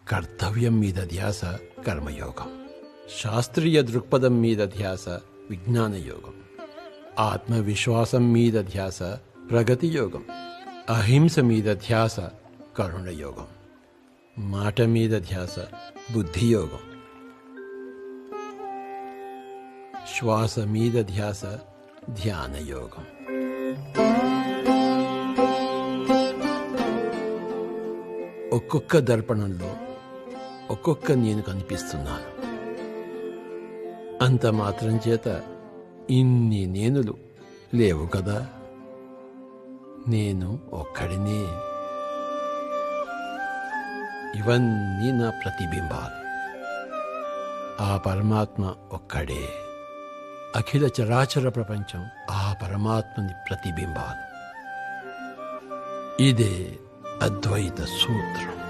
కర్తవ్యం మీద ధ్యాస కర్మయోగం, శాస్త్రీయ దృక్పథం మీద ధ్యాస విజ్ఞాన యోగం, ఆత్మవిశ్వాసం మీద ధ్యాస ప్రగతి యోగం, అహింస మీద ధ్యాస కరుణ యోగం, మాట మీద ధ్యాస బుద్ధి యోగం, శ్వాస మీద ధ్యాస ధ్యాన యోగం. ఒక్కొక్క దర్పణంలో ఒక్కొక్క నేను కనిపిస్తున్నాను. అంత మాత్రం చేత ఇన్ని నేనులు లేవు కదా. నేను ఒక్కడినే. ఇవన్నీ నా ప్రతిబింబాలు. ఆ పరమాత్మ ఒక్కడే. అఖిల చరాచర ప్రపంచం ఆ పరమాత్మని ప్రతిబింబాలు. ఇదే అద్వైత సూత్రం.